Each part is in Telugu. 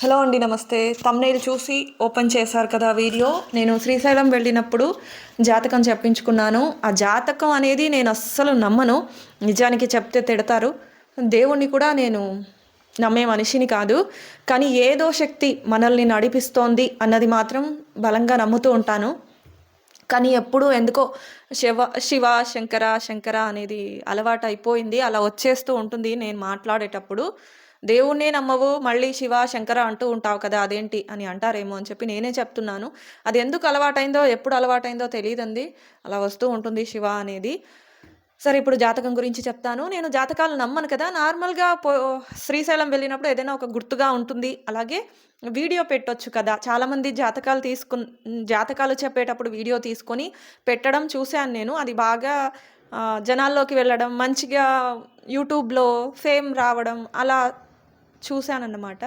హలో అండి, నమస్తే. తమ్నైల్ చూసి ఓపెన్ చేశారు కదా వీడియో. నేను శ్రీశైలం వెళ్ళినప్పుడు జాతకం చెప్పించుకున్నాను. ఆ జాతకం అనేది నేను అస్సలు నమ్మను. నిజానికి చెప్తే తిడతారు. దేవుణ్ణి కూడా నేను నమ్మే మనిషిని కాదు. కానీ ఏదో శక్తి మనల్ని నడిపిస్తోంది అన్నది మాత్రం బలంగా నమ్ముతూ ఉంటాను. కానీ ఎప్పుడు ఎందుకో శివ శంకర శంకర అనేది అలవాటు అయిపోయింది. అలా వచ్చేస్తూ ఉంటుంది నేను మాట్లాడేటప్పుడు. దేవుణ్ణే నమ్మవు, మళ్ళీ శివ శంకర అంటూ ఉంటావు కదా, అదేంటి అని అంటారేమో అని చెప్పి నేనే చెప్తున్నాను. అది ఎందుకు అలవాటైందో, ఎప్పుడు అలవాటైందో తెలియదండి. అలా వస్తూ ఉంటుంది శివ అనేది. సరే, ఇప్పుడు జాతకం గురించి చెప్తాను. నేను జాతకాలు నమ్మను కదా. నార్మల్గా శ్రీశైలం వెళ్ళినప్పుడు ఏదైనా ఒక గుర్తుగా ఉంటుంది. అలాగే వీడియో పెట్టొచ్చు కదా. చాలామంది జాతకాలు చెప్పేటప్పుడు వీడియో తీసుకొని పెట్టడం చూశాను నేను. అది బాగా జనాల్లోకి వెళ్ళడం, మంచిగా యూట్యూబ్లో ఫేమ్ రావడం అలా చూశానన్నమాట.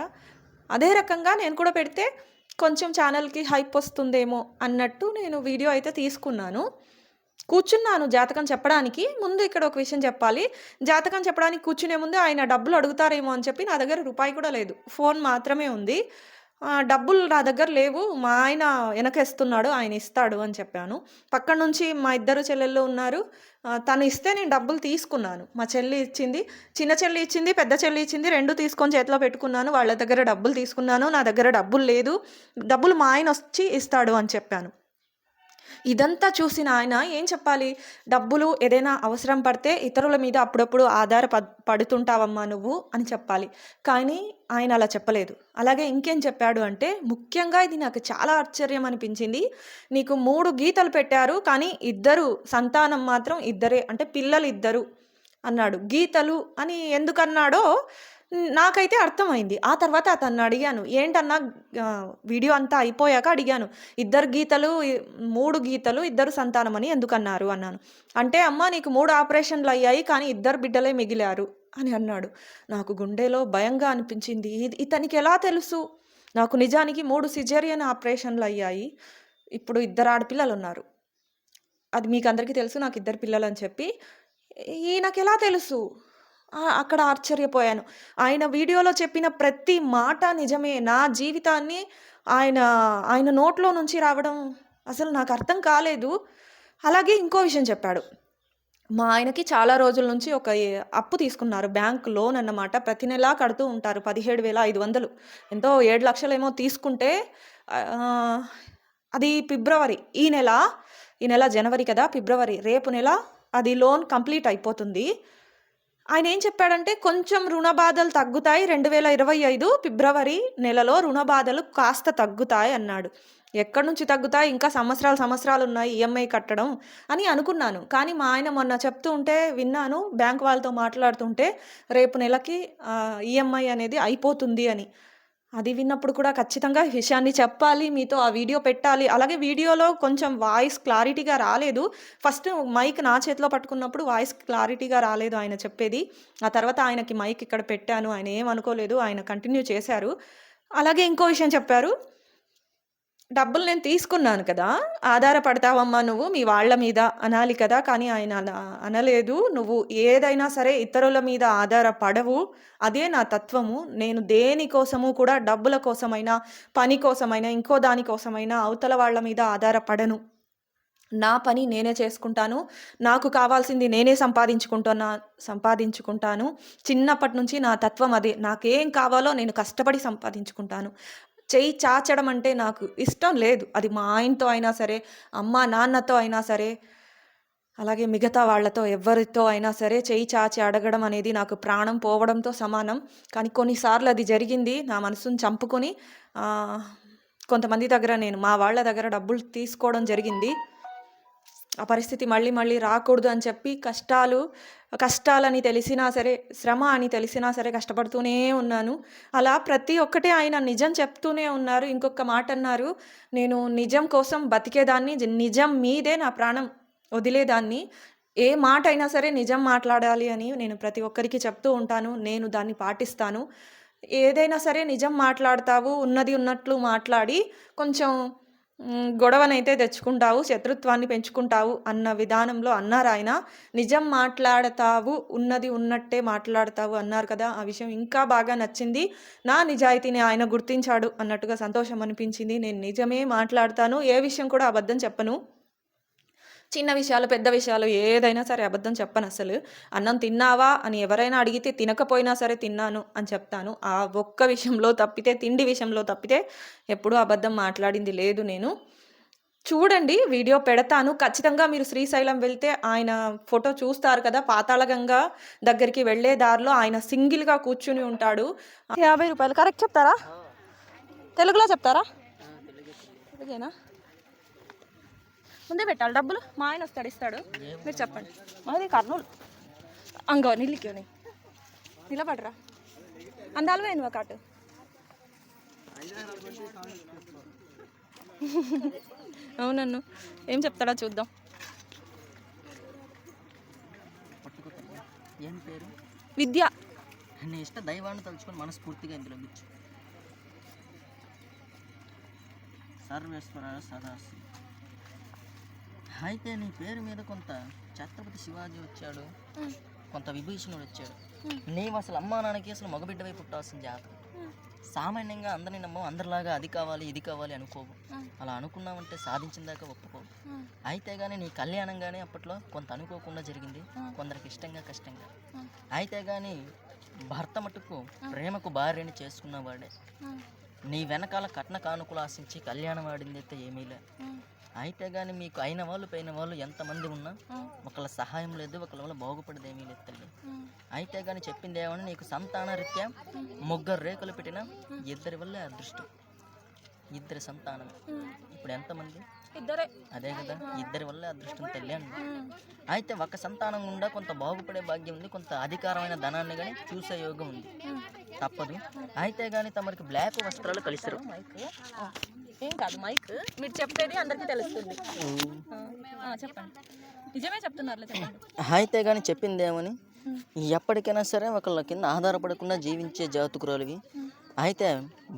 అదే రకంగా నేను కూడా పెడితే కొంచెం ఛానల్కి హైప్ వస్తుందేమో అన్నట్టు నేను వీడియో అయితే తీసుకున్నాను. కూర్చున్నాను జాతకం చెప్పడానికి. ముందు ఇక్కడ ఒక విషయం చెప్పాలి. జాతకం చెప్పడానికి కూర్చునే ముందు ఆయన డబ్బులు అడుగుతారేమో అని చెప్పి నా దగ్గర రూపాయి కూడా లేదు. ఫోన్ మాత్రమే ఉంది. డబ్బులు నా దగ్గర లేవు. మా ఆయన వెనకేస్తున్నాడు, ఆయన ఇస్తాడు అని చెప్పాను. పక్కన నుంచి మా ఇద్దరు చెల్లెళ్ళు ఉన్నారు. తను ఇస్తే నేను డబ్బులు తీసుకున్నాను. మా చెల్లి ఇచ్చింది, చిన్న చెల్లి ఇచ్చింది, పెద్ద చెల్లి ఇచ్చింది. 2 తీసుకొని చేతిలో పెట్టుకున్నాను. వాళ్ళ దగ్గర డబ్బులు తీసుకున్నాను. నా దగ్గర డబ్బులు లేదు. డబ్బులు మా ఆయన వచ్చి ఇస్తాడు అని చెప్పాను. ఇదంతా చూసిన ఆయన ఏం చెప్పాలి? డబ్బులు ఏదైనా అవసరం పడితే ఇతరుల మీద అప్పుడప్పుడు పడుతుంటావమ్మా నువ్వు అని చెప్పాలి. కానీ ఆయన అలా చెప్పలేదు. అలాగే ఇంకేం చెప్పాడు అంటే, ముఖ్యంగా ఇది నాకు చాలా ఆశ్చర్యం అనిపించింది. నీకు 3 గీతలు పెట్టారు, కానీ ఇద్దరు సంతానం మాత్రం ఇద్దరే, అంటే పిల్లలు ఇద్దరు అన్నాడు. గీతలు అని ఎందుకన్నాడో నాకైతే అర్థమైంది. ఆ తర్వాత అతన్ని అడిగాను, ఏంటన్నా వీడియో అంతా అయిపోయాక అడిగాను, 3 గీతలు ఇద్దరు సంతానం అని ఎందుకన్నారు అన్నాను. అంటే అమ్మ నీకు 3 ఆపరేషన్లు అయ్యాయి, కానీ 2 బిడ్డలే మిగిలారు అని అన్నాడు. నాకు గుండెలో భయంగా అనిపించింది. ఇతనికి ఎలా తెలుసు? నాకు నిజానికి 3 సిజేరియన్ ఆపరేషన్లు అయ్యాయి. ఇప్పుడు 2 ఆడపిల్లలు ఉన్నారు. అది మీకు అందరికీ తెలుసు, నాకు 2 పిల్లలు అని చెప్పి. ఈయనకెలా తెలుసు? అక్కడ ఆశ్చర్యపోయాను. ఆయన వీడియోలో చెప్పిన ప్రతి మాట నిజమే. నా జీవితాన్ని ఆయన ఆయన నోట్లో నుంచి రావడం అసలు నాకు అర్థం కాలేదు. అలాగే ఇంకో విషయం చెప్పాడు. మా ఆయనకి చాలా రోజుల నుంచి ఒక అప్పు తీసుకున్నారు. బ్యాంక్ లోన్ అన్నమాట. ప్రతి నెలా కడుతూ ఉంటారు. 17,500 ఎంతో 7 లక్షలేమో తీసుకుంటే అది ఫిబ్రవరి, ఈ నెల జనవరి కదా, ఫిబ్రవరి రేపు నెల అది లోన్ కంప్లీట్ అయిపోతుంది. ఆయన ఏం చెప్పాడంటే, కొంచెం రుణ బాధలు తగ్గుతాయి, 2025 ఫిబ్రవరి నెలలో రుణ బాధలు కాస్త తగ్గుతాయి అన్నాడు. ఎక్కడి నుంచి తగ్గుతాయి? ఇంకా సంవత్సరాలు ఉన్నాయి ఈఎంఐ కట్టడం అని అనుకున్నాను. కానీ మా ఆయన మొన్న చెప్తూ ఉంటే విన్నాను, బ్యాంక్ వాళ్ళతో మాట్లాడుతుంటే రేపు నెలకి ఈఎంఐ అనేది అయిపోతుంది అని. అది విన్నప్పుడు కూడా ఖచ్చితంగా ఈ విషయాన్ని చెప్పాలి, మీతో ఆ వీడియో పెట్టాలి. అలాగే వీడియోలో కొంచెం వాయిస్ క్లారిటీగా రాలేదు. ఫస్ట్ మైక్ నా చేతిలో పట్టుకున్నప్పుడు వాయిస్ క్లారిటీగా రాలేదు ఆయన చెప్పేది. ఆ తర్వాత ఆయనకి మైక్ ఇక్కడ పెట్టాను. ఆయన ఏమనుకోలేదు, ఆయన కంటిన్యూ చేశారు. అలాగే ఇంకో విషయం చెప్పారు, డబ్బులు నేను తీసుకున్నాను కదా, ఆధారపడతావమ్మా నువ్వు మీ వాళ్ళ మీద అనాలి కదా, కానీ ఆయన అలా అనలేదు. నువ్వు ఏదైనా సరే ఇతరుల మీద ఆధారపడవు, అదే నా తత్వము. నేను దేనికోసము కూడా డబ్బుల కోసమైనా, పని కోసమైనా, ఇంకో దానికోసమైనా అవతల వాళ్ళ మీద ఆధారపడను. నా పని నేనే చేసుకుంటాను. నాకు కావాల్సింది నేనే సంపాదించుకుంటాను. చిన్నప్పటి నుంచి నా తత్వం అదే. నాకేం కావాలో నేను కష్టపడి సంపాదించుకుంటాను. చెయ్యి చాచడం అంటే నాకు ఇష్టం లేదు. అది మా ఆయనతో అయినా సరే, అమ్మ నాన్నతో అయినా సరే, అలాగే మిగతా వాళ్ళతో ఎవరితో అయినా సరే చెయ్యి చాచి అడగడం అనేది నాకు ప్రాణం పోవడంతో సమానం. కానీ కొన్నిసార్లు అది జరిగింది. నా మనసును చంపుకొని కొంతమంది దగ్గర, మా వాళ్ళ దగ్గర డబ్బులు తీసుకోవడం జరిగింది. ఆ పరిస్థితి మళ్ళీ మళ్ళీ రాకూడదు అని చెప్పి కష్టాలని తెలిసినా సరే, శ్రమ అని తెలిసినా సరే కష్టపడుతూనే ఉన్నాను. అలా ప్రతి ఒక్కటే ఆయన నిజం చెప్తూనే ఉన్నారు. ఇంకొక మాట అన్నారు, నేను నిజం కోసం బతికేదాన్ని, నిజం మీదే నా ప్రాణం వదిలేదాన్ని. ఏ మాట అయినా సరే నిజం మాట్లాడాలి అని నేను ప్రతి ఒక్కరికి చెప్తూ ఉంటాను. నేను దాన్ని పాటిస్తాను. ఏదైనా సరే నిజం మాట్లాడతావు, ఉన్నది ఉన్నట్లు మాట్లాడి కొంచెం గొడవనైతే తెచ్చుకుంటావు, శత్రుత్వాన్ని పెంచుకుంటావు అన్న విధానంలో అన్నారాయన. నిజం మాట్లాడతావు, ఉన్నది ఉన్నట్టే మాట్లాడతావు అన్నారు కదా! ఆ విషయం ఇంకా బాగా నచ్చింది. నా నిజాయితీని ఆయన గుర్తించాడు అన్నట్టుగా సంతోషం అనిపించింది. నేను నిజమే మాట్లాడతాను. ఏ విషయం కూడా అబద్ధం చెప్పను. చిన్న విషయాలు, పెద్ద విషయాలు ఏదైనా సరే అబద్ధం చెప్పనసలు. అన్నం తిన్నావా అని ఎవరైనా అడిగితే తినకపోయినా సరే తిన్నాను అని చెప్తాను. ఆ ఒక్క విషయంలో తప్పితే, తిండి విషయంలో తప్పితే ఎప్పుడూ అబద్ధం మాట్లాడింది లేదు నేను. చూడండి, వీడియో పెడతాను. ఖచ్చితంగా మీరు శ్రీశైలం వెళ్తే ఆయన ఫోటో చూస్తారు కదా! పాతాళగంగ దగ్గరికి వెళ్ళే దారిలో ఆయన సింగిల్‌గా కూర్చుని ఉంటాడు. రూ. 50 కరెక్ట్ చెప్తారా? తెలుగులో చెప్తారా? తెలుగేనా? ముందే పెట్టాలి డబ్బులు. మా ఆయన వస్తాడు, ఇస్తాడు. మీరు చెప్పండి. మాది కర్నూలు. అంగో నిల్లికి నిలబడరా అందాలు నువ్వు కాటు. అవునన్ను ఏం చెప్తాడా చూద్దాం. ఏం పేరు? విద్య. నీ ఇష్ట దైవాన్ని తలుచుకొని మనస్ఫూర్తిగా ఇందులో బిచ్చు. సర్వేశ్వర సదాశి. అయితే నీ పేరు మీద కొంత ఛత్రపతి శివాజీ వచ్చాడు, కొంత విభీషణుడు వచ్చాడు. నీవు అసలు అమ్మా నాన్నకి అసలు మగబిడ్డవై పుట్టాల్సిన జాతకం. సామాన్యంగా అందరినీ నమ్మవు, అందరిలాగా అది కావాలి ఇది కావాలి అనుకోవు. అలా అనుకున్నామంటే సాధించిన దాకా ఒప్పుకోవు. అయితే కానీ నీ కళ్యాణం కానీ అప్పట్లో కొంత అనుకోకుండా జరిగింది, కొందరికి ఇష్టంగా కష్టంగా. అయితే కానీ భర్త మటుకు ప్రేమకు భార్యని చేసుకున్నవాడే. నీ వెనకాల కట్న కానుకలు ఆశించి కళ్యాణం ఆడింది అయితే ఏమీలే. అయితే కానీ మీకు అయిన వాళ్ళు పైన వాళ్ళు ఎంతమంది ఉన్నా ఒకళ్ళ సహాయం లేదు, ఒకళ్ళ వల్ల బాగుపడేది ఏమీ లేదు తల్లి. అయితే కానీ చెప్పింది ఏమన్నా, నీకు సంతాన రీత్యా ముగ్గురు రేకులు పెట్టిన ఇద్దరి వల్లే అదృష్టం, ఇద్దరి సంతానం. ఇప్పుడు ఎంతమంది? ఇద్దరే. అదే కదా, ఇద్దరి వల్లే అదృష్టం తల్లి అండి. అయితే ఒక సంతానం గుండా కొంత బాగుపడే భాగ్యం ఉంది, కొంత అధికారమైన ధనాన్ని కానీ చూసే యోగం ఉంది, తప్పదు. అయితే కానీ తమరికి బ్లాక్ వస్త్రాలు కలిసిరు. ఏం కాదు మైక్, మీరు చెప్పేది అందరికీ తెలుస్తుంది. చెప్పండి, నిజమే చెప్తున్నారు చెప్పండి. అయితే కానీ చెప్పిందేమని, ఎప్పటికైనా సరే ఒకళ్ళ కింద ఆధారపడకుండా జీవించే జాతకురాలివి. అయితే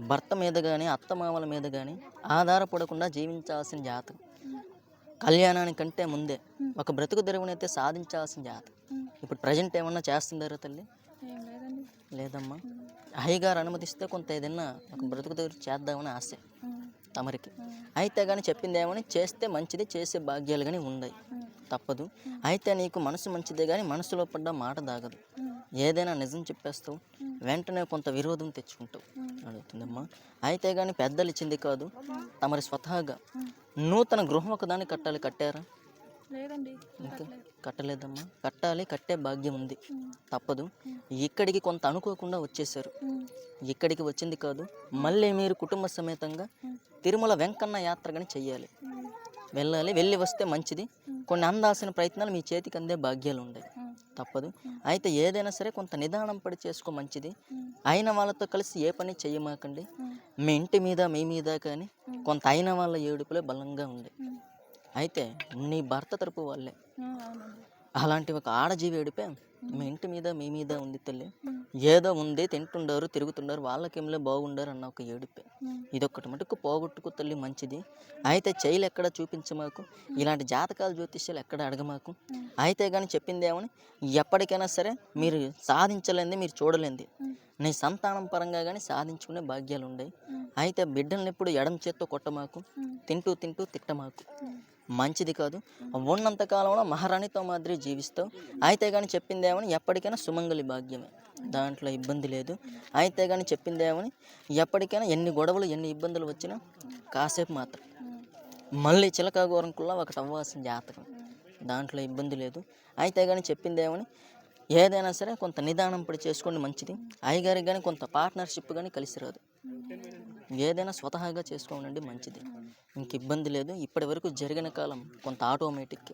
భర్త మీద కానీ అత్తమామల మీద కానీ ఆధారపడకుండా జీవించాల్సిన జాతకం. కళ్యాణానికంటే ముందే ఒక బ్రతుకు తెరువునైతే సాధించాల్సిన జాతకం. ఇప్పుడు ప్రజెంట్ ఏమన్నా చేస్తుందారా తల్లి? లేదమ్మా. అయ్యగారు అనుమతిస్తే కొంత ఏదైనా ఒక బ్రతుకు తెరువు చేద్దామని ఆశ తమరికి. అయితే కానీ చెప్పింది ఏమని, చేస్తే మంచిది, చేసే భాగ్యాలు కానీ ఉన్నాయి, తప్పదు. అయితే నీకు మనసు మంచిదే కానీ మనసులో పడ్డ మాట దాగదు. ఏదైనా నిజం చెప్పేస్తావు, వెంటనే కొంత విరోధం తెచ్చుకుంటావు అడుగుతుందమ్మా. అయితే కానీ పెద్దలు ఇచ్చింది కాదు, తమరి స్వతహాగా నూతన గృహం ఒకదాన్ని కట్టాలి. కట్టారా? లేదండి, ఇంకా కట్టలేదమ్మా. కట్టాలి, కట్టే భాగ్యం ఉంది, తప్పదు. ఇక్కడికి కొంత అనుకోకుండా వచ్చేసారు. ఇక్కడికి వచ్చింది కాదు, మళ్ళీ మీరు కుటుంబ సమేతంగా తిరుమల వెంకన్న యాత్ర కానీ చెయ్యాలి, వెళ్ళాలి. వెళ్ళి వస్తే మంచిది. కొన్ని అందాల్సిన ప్రయత్నాలు మీ చేతికి అందే భాగ్యాలు ఉన్నాయి, తప్పదు. అయితే ఏదైనా సరే కొంత నిదానం పడి చేసుకో, మంచిది. అయిన వాళ్ళతో కలిసి ఏ పని చెయ్యమాకండి. మీ ఇంటి మీద మీ మీద కానీ కొంత అయిన వాళ్ళ ఏడుపులే బలంగా ఉంది. అయితే నీ భర్త తరపు వాళ్ళే అలాంటి ఒక ఆడజీవి ఏడిపే మీ ఇంటి మీద మీ మీద ఉంది తల్లి. ఏదో ఉంది, తింటుండారు, తిరుగుతుండారు, వాళ్ళకేంలే బాగుండారు అన్న ఒక ఏడిపే. ఇదొక్కటి మటుకు పోగొట్టుకు తల్లి, మంచిది. అయితే చైలు ఎక్కడ చూపించమాకు, ఇలాంటి జాతకాలు జ్యోతిష్యాలు ఎక్కడ అడగమాకు. అయితే కానీ చెప్పింది ఏమని, ఎప్పటికైనా సరే మీరు సాధించలేంది, మీరు చూడలేంది నీ సంతానం పరంగా కానీ సాధించుకునే భాగ్యాలు ఉన్నాయి. అయితే బిడ్డల్ని ఎప్పుడు ఎడం చేత్తో కొట్టమాకు, తింటూ తింటూ తిట్టమాకు, మంచిది కాదు. ఉన్నంతకాలంలో మహారాణితో మాదిరి జీవిస్తావు. అయితే కానీ చెప్పిందేమని, ఎప్పటికైనా సుమంగళి భాగ్యమే, దాంట్లో ఇబ్బంది లేదు. అయితే కానీ చెప్పిందేమని, ఎప్పటికైనా ఎన్ని గొడవలు ఎన్ని ఇబ్బందులు వచ్చినా కాసేపు మాత్రం మళ్ళీ చిలక గోరంకుల్లా ఒకటి అవ్వాల్సిన జాతకం, దాంట్లో ఇబ్బంది లేదు. అయితే కానీ చెప్పిందేమని, ఏదైనా సరే కొంత నిదానం పడి చేసుకోండి, మంచిది. అయ్యగారికి కానీ కొంత పార్ట్నర్షిప్ కానీ కలిసి రాదు, ఏదైనా స్వతహాగా చేసుకోనండి, మంచిది. ఇంక ఇబ్బంది లేదు. ఇప్పటి వరకు జరిగిన కాలం కొంత ఆటోమేటిక్,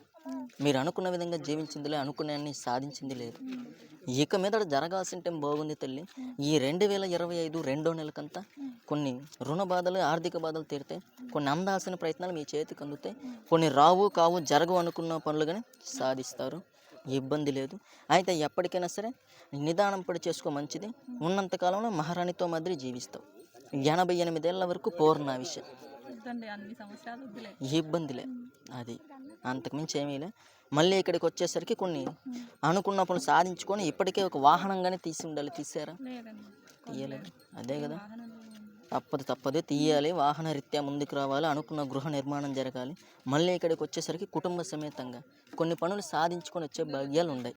మీరు అనుకున్న విధంగా జీవించిందిలే, అనుకునే సాధించింది లేదు. ఇక మీద జరగాల్సిన టైం బాగుంది తల్లి. ఈ 2025 రెండో నెలకంతా కొన్ని రుణ బాధలు, ఆర్థిక బాధలు తీరుతాయి. కొన్ని అందాల్సిన ప్రయత్నాలు మీ చేతికి అందుతాయి. కొన్ని రావు కావు జరగవు అనుకున్న పనులు కానీ సాధిస్తారు, ఇబ్బంది లేదు. అయితే ఎప్పటికైనా సరే నిదానం పడి చేసుకో, మంచిది. ఉన్నంతకాలంలో మహారాణితో మాదిరి జీవిస్తావు. 88 ఏళ్ళ వరకు పూర్ణావిష, వద్దండి, అన్ని సంవత్సరాలు వద్దులే. ఏ ఇబ్బందిలే, అది అంతకుమించి ఏమీలే. మళ్ళీ ఇక్కడికి వచ్చేసరికి కొన్ని అనుకున్న పనులు సాధించుకొని ఇప్పటికే ఒక వాహనంగానే తీసి ఉండాలి. తీసారా? లేదండి, తీయలేదు. అదే కదా, వాహనం తప్పదు తీయాలి. వాహన రీత్యా ముందుకు రావాలి. అనుకున్న గృహ నిర్మాణం జరగాలి. మళ్ళీ ఇక్కడికి వచ్చేసరికి కుటుంబ సమేతంగా కొన్ని పనులు సాధించుకొని వచ్చే భాగ్యాలు ఉన్నాయి.